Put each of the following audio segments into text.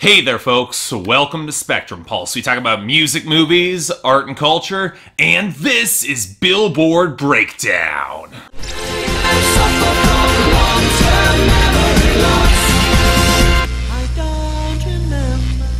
Hey there folks, welcome to Spectrum Pulse. We talk about music, movies, art and culture, and this is Billboard Breakdown.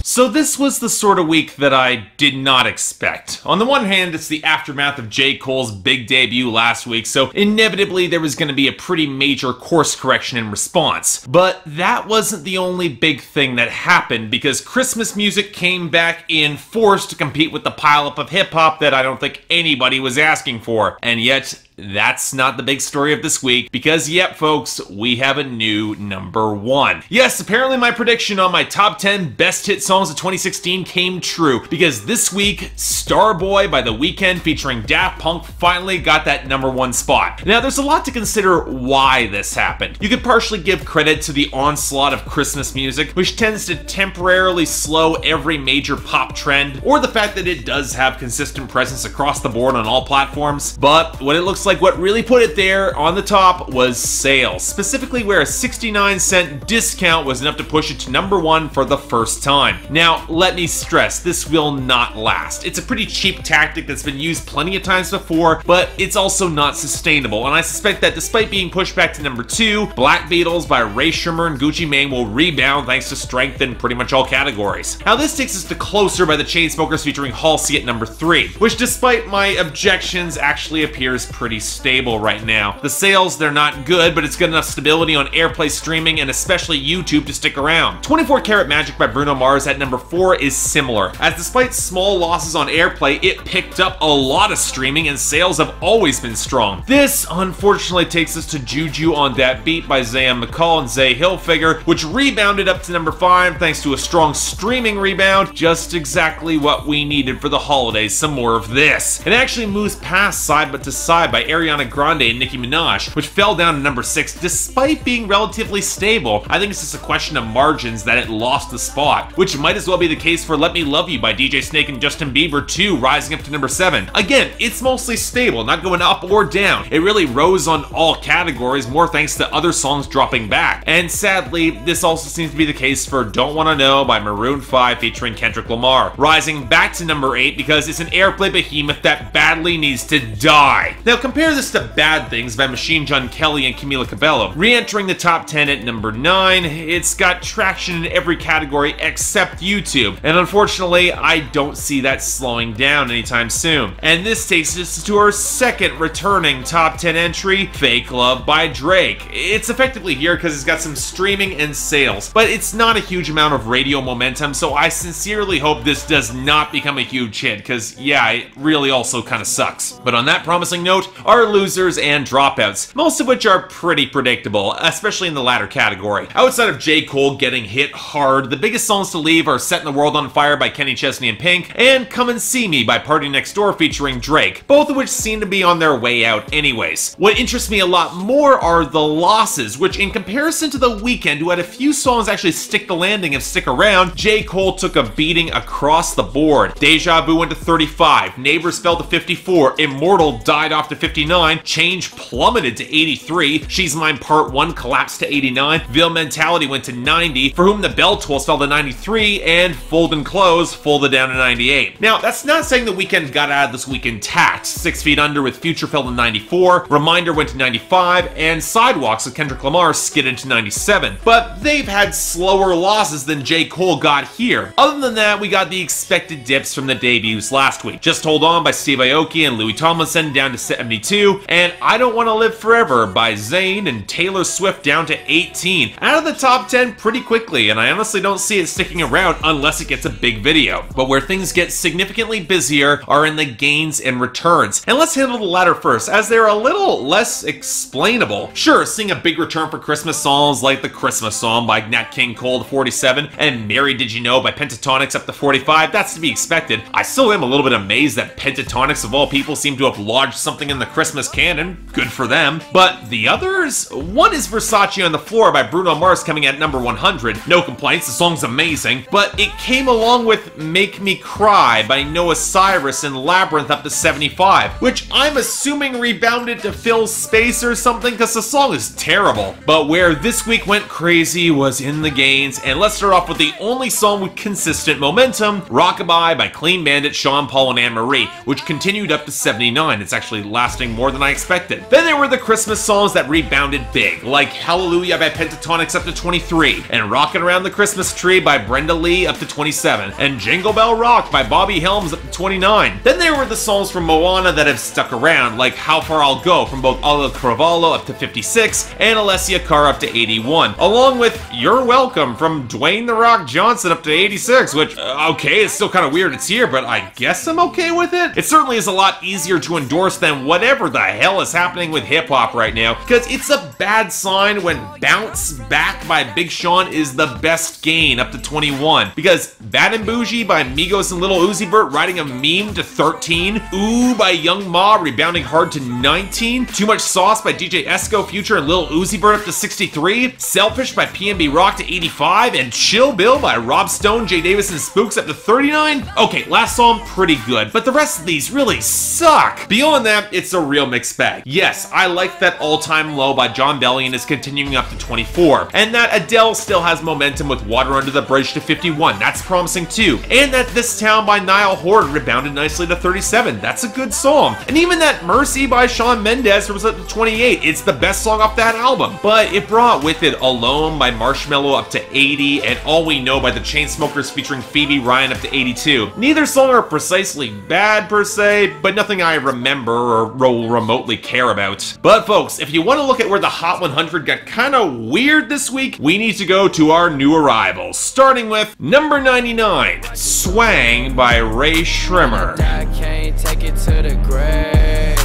So this was the sort of week that I did not expect. On the one hand, it's the aftermath of J. Cole's big debut last week, so inevitably there was going to be a pretty major course correction in response. But that wasn't the only big thing that happened, because Christmas music came back in force to compete with the pileup of hip-hop that I don't think anybody was asking for. And yet, that's not the big story of this week, because yep folks, we have a new number one. Yes, apparently my prediction on my top 10 best hit songs of 2016 came true, because this week, Starboy by The Weeknd featuring Daft Punk finally got that number one spot. Now there's a lot to consider why this happened. You could partially give credit to the onslaught of Christmas music, which tends to temporarily slow every major pop trend, or the fact that it does have consistent presence across the board on all platforms. But what it looks like what really put it there on the top was sales, specifically where a 69-cent discount was enough to push it to number one for the first time. Now, let me stress, this will not last. It's a pretty cheap tactic that's been used plenty of times before, but it's also not sustainable, and I suspect that despite being pushed back to number two, Black Beatles by Ray Sremmurd and Gucci Mane will rebound thanks to strength in pretty much all categories. Now, this takes us to Closer by the Chainsmokers featuring Halsey at number three, which despite my objections actually appears pretty stable right now. The sales, they're not good, but it's good enough stability on Airplay streaming and especially YouTube to stick around. 24 Karat Magic by Bruno Mars at number 4 is similar, as despite small losses on Airplay, it picked up a lot of streaming and sales have always been strong. This unfortunately takes us to Juju on That Beat by Zayn McCall and Zay Hilfiger, which rebounded up to number 5 thanks to a strong streaming rebound, just exactly what we needed for the holidays, some more of this. It actually moves past Side But To Side by Ariana Grande and Nicki Minaj, which fell down to number 6 despite being relatively stable. I think it's just a question of margins that it lost the spot, which might as well be the case for Let Me Love You by DJ Snake and Justin Bieber too, rising up to number 7. Again, it's mostly stable, not going up or down. It really rose on all categories, more thanks to other songs dropping back. And sadly, this also seems to be the case for Don't Wanna Know by Maroon 5 featuring Kendrick Lamar, rising back to number 8 because it's an Airplay behemoth that badly needs to die. Now compare this to Bad Things by Machine Gun Kelly and Camila Cabello. Re-entering the top 10 at number 9, it's got traction in every category except YouTube, and unfortunately, I don't see that slowing down anytime soon. And this takes us to our second returning top 10 entry, Fake Love by Drake. It's effectively here because it's got some streaming and sales, but it's not a huge amount of radio momentum, so I sincerely hope this does not become a huge hit, because yeah, it really also kind of sucks. But on that promising note, our losers and dropouts, most of which are pretty predictable, especially in the latter category. Outside of J. Cole getting hit hard, the biggest songs to leave are Setting the World on Fire by Kenny Chesney and Pink, and Come and See Me by Party Next Door featuring Drake, both of which seem to be on their way out anyways. What interests me a lot more are the losses, which in comparison to The Weeknd, who had a few songs actually stick the landing and stick around, J. Cole took a beating across the board. Deja Vu went to 35, Neighbors fell to 54, Immortal died off to 59, Change plummeted to 83, She's Mine Part 1 collapsed to 89, Ville Mentality went to 90, For Whom the Bell Tolls fell to 93, and Fold and Close folded down to 98. Now, that's not saying The Weeknd got out of this week intact. 6 Feet Under with Future fell to 94, Reminder went to 95, and Sidewalks with Kendrick Lamar skidded to 97. But they've had slower losses than J. Cole got here. Other than that, we got the expected dips from the debuts last week. Just Hold On by Steve Aoki and Louis Tomlinson down to 72, and I Don't Want to Live Forever by Zayn and Taylor Swift down to 18. Out of the top 10 pretty quickly, and I honestly don't see it sticking around unless it gets a big video. But where things get significantly busier are in the gains and returns. And let's handle the latter first, as they're a little less explainable. Sure, seeing a big return for Christmas songs like The Christmas Song by Nat King Cole to 47, and Mary Did You Know by Pentatonix up to 45, that's to be expected. I still am a little bit amazed that Pentatonix of all people seem to have lodged something in the Christmas canon, good for them. But the others? One is Versace on the Floor by Bruno Mars coming at number 100. No complaints, the song's amazing. But it came along with Make Me Cry by Noah Cyrus and Labyrinth up to 75, which I'm assuming rebounded to fill space or something because the song is terrible. But where this week went crazy was in the gains, and let's start off with the only song with consistent momentum, Rockabye by Clean Bandit, Sean Paul and Anne-Marie, which continued up to 79. It's actually lasting more than I expected. Then there were the Christmas songs that rebounded big, like Hallelujah by Pentatonics up to 23, and Rockin' Around the Christmas Tree by Brenda Lee up to 27, and Jingle Bell Rock by Bobby Helms up to 29. Then there were the songs from Moana that have stuck around, like How Far I'll Go from both Alla Cravallo up to 56, and Alessia Cara up to 81, along with You're Welcome from Dwayne The Rock Johnson up to 86, which, okay, it's still kind of weird it's here, but I guess I'm okay with it. It certainly is a lot easier to endorse than whatever the hell is happening with hip-hop right now, because it's a bad sign when Bounce Back by Big Sean is the best gain up to 21, because Bad and Bougie by Migos and Lil Uzi Vert riding a meme to 13, Ooh by Young Ma rebounding hard to 19, Too Much Sauce by DJ Esco, Future and Lil Uzi Vert up to 63, Selfish by PNB Rock to 85, and Chill Bill by Rob Stone, Jay Davis and Spooks up to 39. Okay, last song pretty good, but the rest of these really suck. Beyond that, it's a real mixed bag. Yes, I like that All-Time Low by John Bellion is continuing up to 24, and that Adele still has momentum with Water Under the Bridge to 51. That's promising too. And that This Town by Niall Horan rebounded nicely to 37. That's a good song. And even that Mercy by Shawn Mendes was up to 28. It's the best song off that album. But it brought with it Alone by Marshmello up to 80, and All We Know by the Chainsmokers featuring Phoebe Ryan up to 82. Neither song are precisely bad per se, but nothing I remember or will remotely care about. But folks, if you want to look at where the Hot 100 got kind of weird this week, we need to go to our new arrivals, starting with number 99, Swang by Ray Sremmurd. I can't take it to the grave.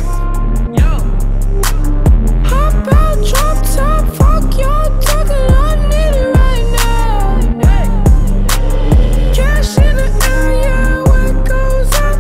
Hop out, drop top, fuck y'all talking, I need it right now. Cash in the area, where it goes up,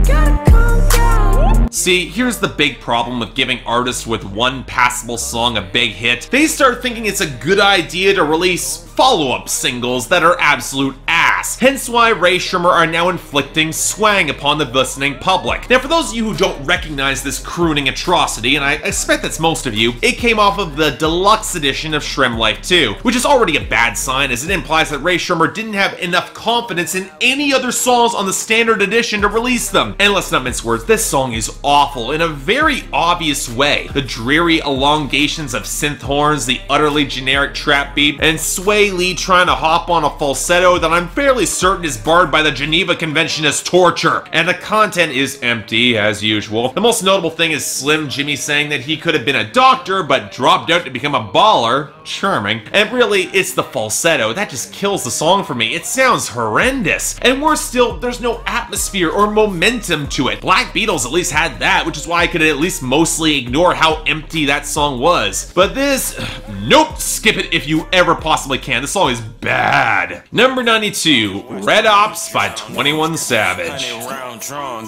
gotta calm down. See, here's the big problem with giving artists with one passable song a big hit. They start thinking it's a good idea to release follow-up singles that are absolute ass. Hence why Ray Sremmurd are now inflicting Swang upon the listening public. Now, for those of you who don't recognize this crooning atrocity, and I expect that's most of you, it came off of the deluxe edition of Shrem Life 2, which is already a bad sign as it implies that Ray Sremmurd didn't have enough confidence in any other songs on the standard edition to release them. And let's not mince words, this song is awful in a very obvious way. The dreary elongations of synth horns, the utterly generic trap beat, and Sway Lee trying to hop on a falsetto that I'm fairly certain is barred by the Geneva Convention as torture. And the content is empty, as usual. The most notable thing is Slim Jimmy saying that he could have been a doctor, but dropped out to become a baller. Charming. And really, it's the falsetto. That just kills the song for me. It sounds horrendous. And worse still, there's no atmosphere or momentum to it. Black Beatles at least had that, which is why I could at least mostly ignore how empty that song was. But this, nope, skip it if you ever possibly can. This song is bad. Number 92, Red Opps by 21 Savage. I'm on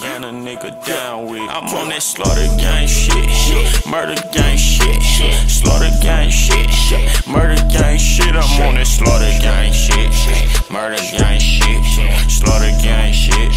that slaughter gang shit, murder gang shit, slaughter gang shit, murder gang shit. I'm on that slaughter gang shit, murder gang shit, slaughter gang shit,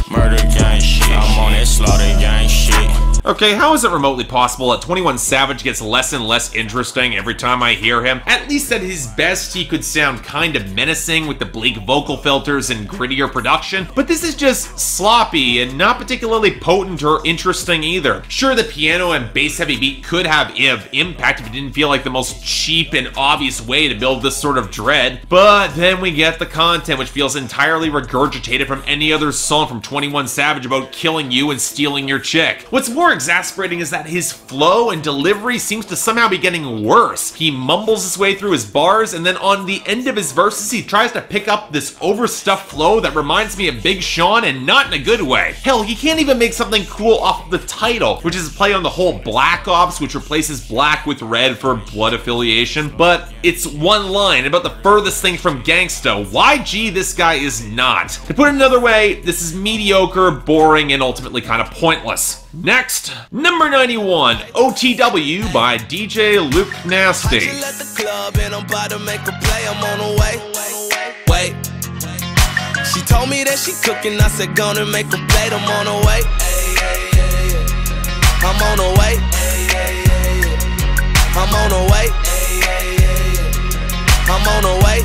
murder gang shit. I'm on that slaughter gang shit. Okay, how is it remotely possible that 21 Savage gets less and less interesting every time I hear him? At least at his best, he could sound kind of menacing with the bleak vocal filters and grittier production, but this is just sloppy and not particularly potent or interesting either. Sure, the piano and bass-heavy beat could have impact if it didn't feel like the most cheap and obvious way to build this sort of dread, but then we get the content, which feels entirely regurgitated from any other song from 21 Savage about killing you and stealing your chick. What's more exasperating is that his flow and delivery seems to somehow be getting worse. He mumbles his way through his bars, and then on the end of his verses, he tries to pick up this overstuffed flow that reminds me of Big Sean, and not in a good way. Hell, he can't even make something cool off of the title, which is a play on the whole Black Ops, which replaces black with red for blood affiliation, but it's one line about the furthest thing from gangsta. YG, this guy is not. To put it another way, this is mediocre, boring, and ultimately kind of pointless. Next, number 91, OTW by DJ Luke Nasty. At the club and I'm about to make a play. I'm on the way. Wait. She told me that she cooking. I said, gonna make a plate. I'm on the way. I'm on the way. I'm on the way. I'm on the way.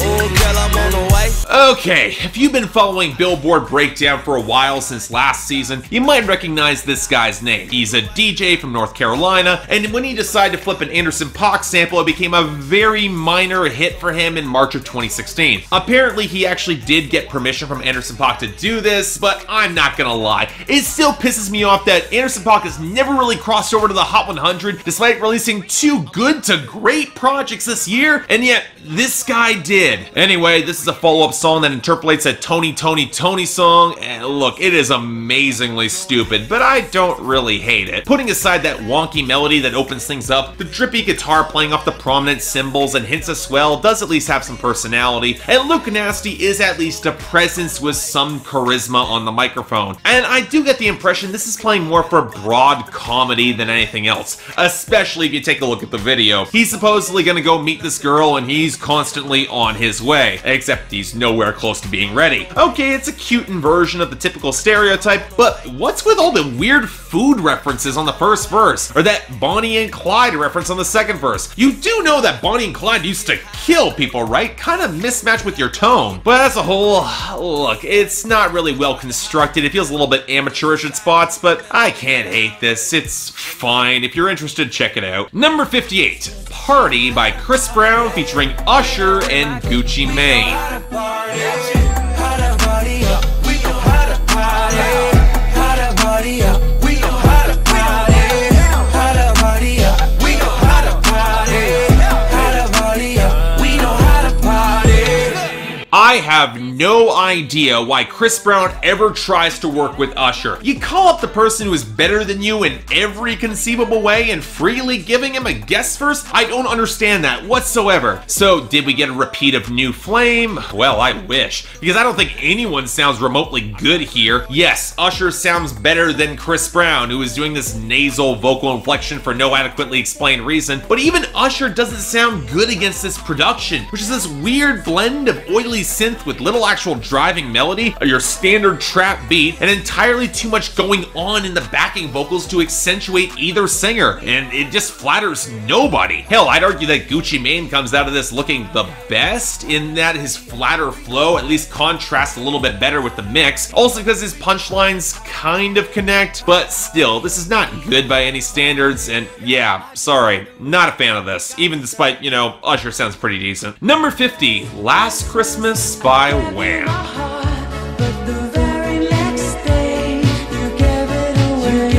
Oh, girl, I'm on the way. Okay, if you've been following Billboard Breakdown for a while since last season, you might recognize this guy's name. He's a DJ from North Carolina, and when he decided to flip an Anderson .Paak sample, it became a very minor hit for him in March of 2016. Apparently, he actually did get permission from Anderson .Paak to do this, but I'm not gonna lie, it still pisses me off that Anderson .Paak has never really crossed over to the Hot 100, despite releasing 2 good to great projects this year, and yet this guy did. Anyway, this is a follow-up song that interpolates a Tony Tony Tony song, and look, it is amazingly stupid, but I don't really hate it. Putting aside that wonky melody that opens things up, the drippy guitar playing off the prominent cymbals and hints of swell does at least have some personality, and Luke Nasty is at least a presence with some charisma on the microphone. And I do get the impression this is playing more for broad comedy than anything else, especially if you take a look at the video. He's supposedly gonna go meet this girl and he's constantly on his way, except he's nowhere close to being ready. Okay, it's a cute inversion of the typical stereotype, but what's with all the weird food references on the first verse, or that Bonnie and Clyde reference on the second verse? You do know that Bonnie and Clyde used to kill people, right? Kind of mismatched with your tone. But as a whole, look, it's not really well constructed. It feels a little bit amateurish at spots, but I can't hate this. It's fine. If you're interested, check it out. Number 58, Party by Chris Brown featuring Usher and Gucci Mane. I have no idea why Chris Brown ever tries to work with Usher. You call up the person who is better than you in every conceivable way and freely giving him a guest verse? I don't understand that whatsoever. So did we get a repeat of New Flame? Well, I wish, because I don't think anyone sounds remotely good here. Yes, Usher sounds better than Chris Brown, who is doing this nasal vocal inflection for no adequately explained reason, but even Usher doesn't sound good against this production, which is this weird blend of oily synth with little actual driving melody, your standard trap beat, and entirely too much going on in the backing vocals to accentuate either singer, and it just flatters nobody. Hell, I'd argue that Gucci Mane comes out of this looking the best, in that his flatter flow at least contrasts a little bit better with the mix, also because his punchlines kind of connect, but still, this is not good by any standards, and yeah, sorry, not a fan of this, even despite, you know, Usher sounds pretty decent. Number 50, Last Christmas by Wham. But the very next day, you gave it away.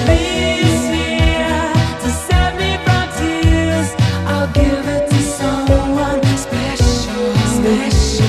This year, to save me from tears, I'll give it to someone special, special.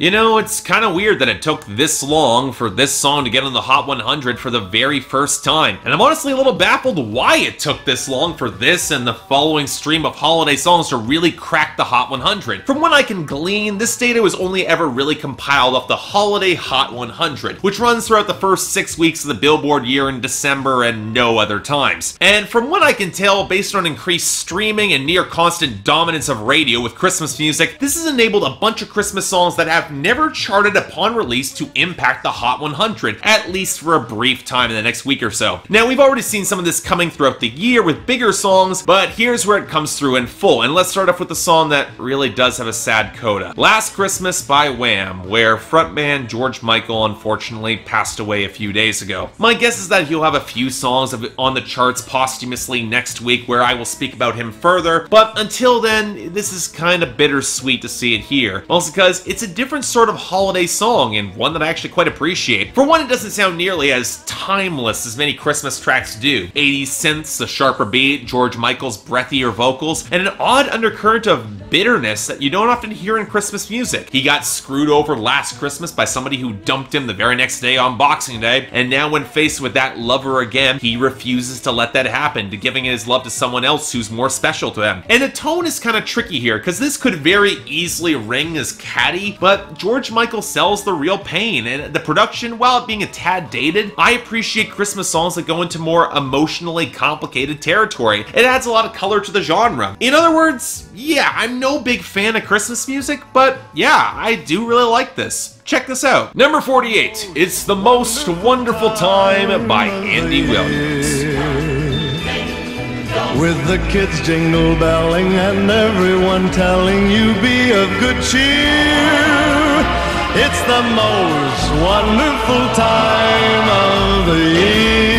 You know, it's kind of weird that it took this long for this song to get on the Hot 100 for the very first time. And I'm honestly a little baffled why it took this long for this and the following stream of holiday songs to really crack the Hot 100. From what I can glean, this data was only ever really compiled off the Holiday Hot 100, which runs throughout the first 6 weeks of the Billboard year in December and no other times. And from what I can tell, based on increased streaming and near constant dominance of radio with Christmas music, this has enabled a bunch of Christmas songs that have never charted upon release to impact the Hot 100, at least for a brief time in the next week or so. Now, we've already seen some of this coming throughout the year with bigger songs, but here's where it comes through in full, and let's start off with the song that really does have a sad coda. Last Christmas by Wham, where frontman George Michael unfortunately passed away a few days ago. My guess is that he'll have a few songs on the charts posthumously next week where I will speak about him further, but until then, this is kind of bittersweet to see it here. Also because it's a different sort of holiday song, and one that I actually quite appreciate. For one, it doesn't sound nearly as timeless as many Christmas tracks do. 80s synths, a sharper beat, George Michael's breathier vocals, and an odd undercurrent of bitterness that you don't often hear in Christmas music. He got screwed over last Christmas by somebody who dumped him the very next day on Boxing Day, and now when faced with that lover again, he refuses to let that happen, to giving his love to someone else who's more special to him. And the tone is kind of tricky here, because this could very easily ring as catty, but but George Michael sells the real pain, and the production, while it being a tad dated, I appreciate Christmas songs that go into more emotionally complicated territory. It adds a lot of color to the genre. In other words, yeah, I'm no big fan of Christmas music, but yeah, I do really like this. Check this out. Number 48, It's the Most Wonderful Time by Andy Williams. With the kids jingle belling and everyone telling you be of good cheer. It's the most wonderful time of the year.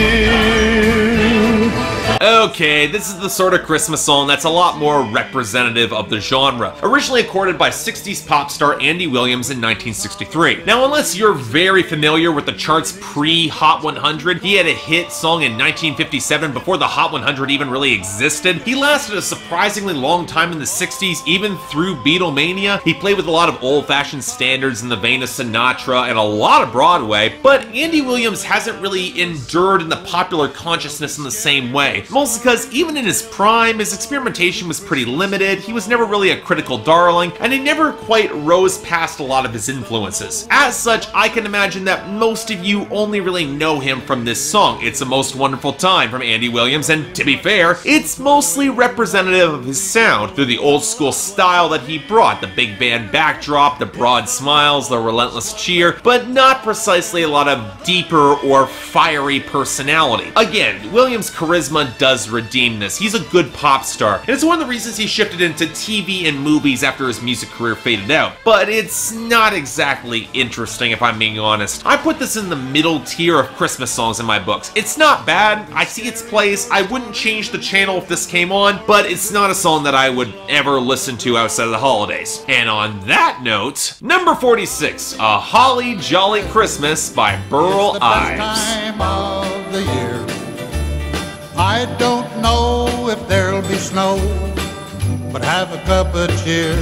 Okay, this is the sort of Christmas song that's a lot more representative of the genre. Originally recorded by 60s pop star Andy Williams in 1963. Now, unless you're very familiar with the chart's pre-Hot 100, he had a hit song in 1957 before the Hot 100 even really existed. He lasted a surprisingly long time in the 60s, even through Beatlemania. He played with a lot of old-fashioned standards in the vein of Sinatra and a lot of Broadway, but Andy Williams hasn't really endured in the popular consciousness in the same way. Mostly because even in his prime, his experimentation was pretty limited, he was never really a critical darling, and he never quite rose past a lot of his influences. As such, I can imagine that most of you only really know him from this song, It's a Most Wonderful Time from Andy Williams, and to be fair, it's mostly representative of his sound through the old school style that he brought, the big band backdrop, the broad smiles, the relentless cheer, but not precisely a lot of deeper or fiery personality. Again, Williams' charisma does redeem this. He's a good pop star, and it's one of the reasons he shifted into TV and movies after his music career faded out. But it's not exactly interesting, if I'm being honest. I put this in the middle tier of Christmas songs in my books. It's not bad, I see its place, I wouldn't change the channel if this came on, but it's not a song that I would ever listen to outside of the holidays. And on that note, number 46, A Holly Jolly Christmas by Burl Ives. Time of the year. I don't know if there'll be snow, but have a cup of cheer.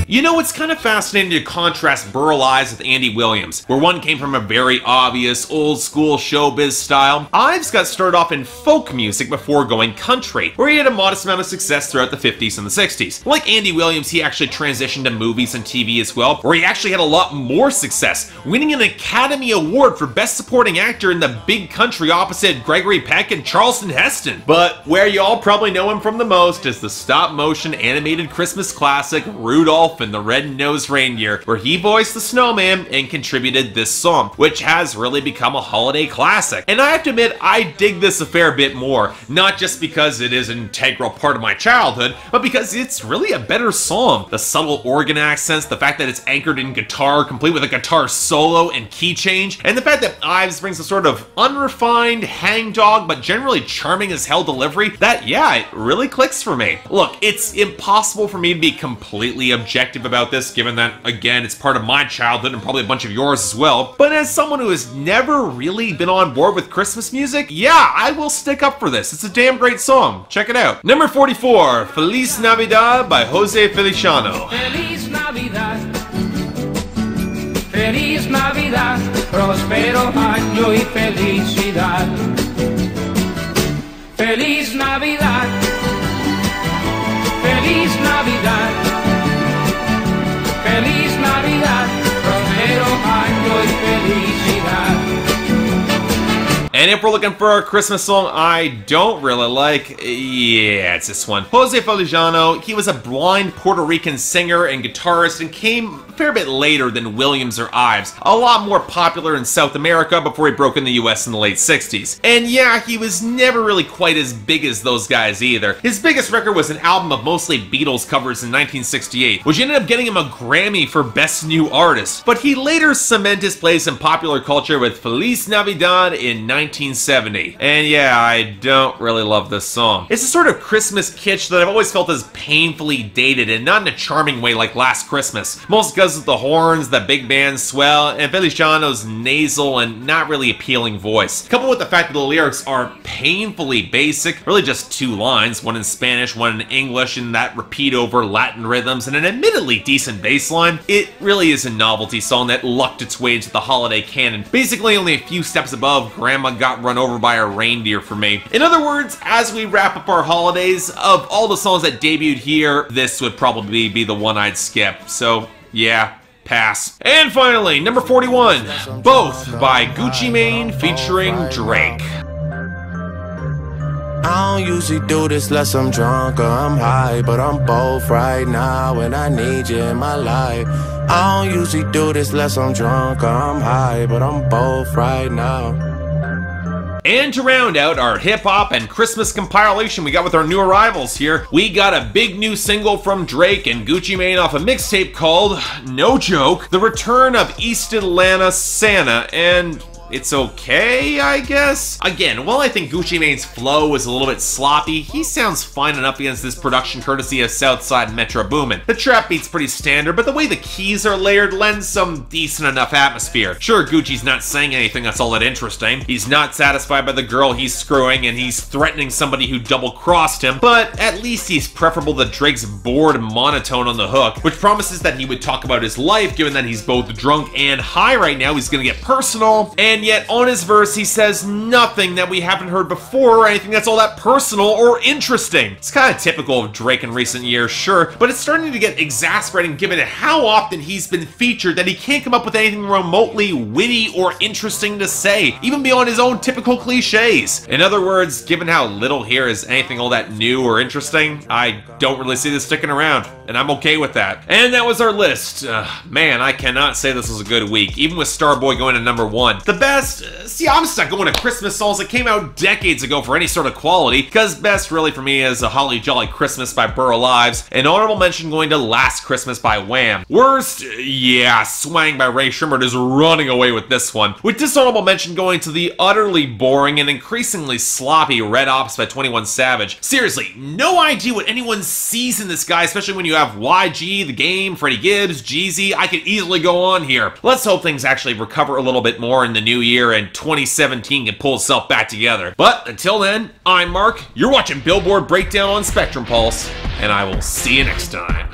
You know, it's kind of fascinating to contrast Burl Ives with Andy Williams, where one came from a very obvious old-school showbiz style. Ives got started off in folk music before going country, where he had a modest amount of success throughout the 50s and the 60s. Like Andy Williams, he actually transitioned to movies and TV as well, where he actually had a lot more success, winning an Academy Award for Best Supporting Actor in The Big Country opposite Gregory Peck and Charlton Heston. But where you all probably know him from the most is the stop-motion animated Christmas classic Rudolph and the Red-Nosed Reindeer, where he voiced the snowman and contributed this song, which has really become a holiday classic. And I have to admit, I dig this a fair bit more, not just because it is an integral part of my childhood, but because it's really a better song. The subtle organ accents, the fact that it's anchored in guitar, complete with a guitar solo and key change, and the fact that Ives brings a sort of unrefined, hangdog, but generally charming as hell delivery, that, yeah, it really clicks for me. Look, it's impossible for me to be completely objective about this, given that, again, it's part of my childhood and probably a bunch of yours as well. But as someone who has never really been on board with Christmas music, yeah, I will stick up for this. It's a damn great song. Check it out. Number 44, Feliz Navidad by Jose Feliciano. Feliz Navidad, Feliz Navidad, próspero año y felicidad. Feliz Navidad, Feliz Navidad, Feliz Navidad, próspero año y felicidad. And if we're looking for a Christmas song I don't really like, yeah, it's this one. Jose Feliciano, he was a blind Puerto Rican singer and guitarist and came a fair bit later than Williams or Ives. A lot more popular in South America before he broke in the US in the late 60s. And yeah, he was never really quite as big as those guys either. His biggest record was an album of mostly Beatles covers in 1968, which ended up getting him a Grammy for Best New Artist. But he later cemented his place in popular culture with Feliz Navidad in 1970. And yeah, I don't really love this song. It's a sort of Christmas kitsch that I've always felt is painfully dated and not in a charming way like Last Christmas. Most because of the horns, the big band swell, and Feliciano's nasal and not really appealing voice. Coupled with the fact that the lyrics are painfully basic, really just two lines, one in Spanish, one in English, and that repeat over Latin rhythms and an admittedly decent bass line, it really is a novelty song that lucked its way into the holiday canon. Basically only a few steps above Grandma Got Run Over by a Reindeer for me. In other words, as we wrap up our holidays, of all the songs that debuted here, this would probably be the one I'd skip. So yeah, pass. And finally, number 41, Both by Gucci Mane featuring Drake. I don't usually do this unless I'm drunk or I'm high, but I'm both right now and I need you in my life. I don't usually do this unless I'm drunk or I'm high, but I'm both right now. And to round out our hip-hop and Christmas compilation we got with our new arrivals here, we got a big new single from Drake and Gucci Mane off a mixtape called, no joke, The Return of East Atlanta Santa, and it's okay, I guess? Again, while I think Gucci Mane's flow is a little bit sloppy, he sounds fine enough against this production courtesy of Southside Metro Boomin. The trap beat's pretty standard, but the way the keys are layered lends some decent enough atmosphere. Sure, Gucci's not saying anything that's all that interesting. He's not satisfied by the girl he's screwing, and he's threatening somebody who double-crossed him, but at least he's preferable to Drake's bored monotone on the hook, which promises that he would talk about his life, given that he's both drunk and high right now. He's gonna get personal, and yet on his verse he says nothing that we haven't heard before or anything that's all that personal or interesting. It's kind of typical of Drake in recent years, sure, but it's starting to get exasperating given how often he's been featured that he can't come up with anything remotely witty or interesting to say, even beyond his own typical cliches. In other words, given how little here is anything all that new or interesting, I don't really see this sticking around, and I'm okay with that. And that was our list. Man, I cannot say this was a good week, even with Starboy going to number 1. The best, see, I'm stuck going to Christmas songs that came out decades ago for any sort of quality, because best really for me is A Holly Jolly Christmas by Burl, Ives, an honorable mention going to Last Christmas by Wham. Worst, yeah, Swang by Sremmurd is running away with this one, with dishonorable mention going to the utterly boring and increasingly sloppy Red Opps by 21 Savage. Seriously, no idea what anyone sees in this guy, especially when you have YG, The Game, Freddie Gibbs, Jeezy. I could easily go on here. Let's hope things actually recover a little bit more in the new year and 2017 can pull itself back together. But until then, I'm Mark, you're watching Billboard Breakdown on Spectrum Pulse, and I will see you next time.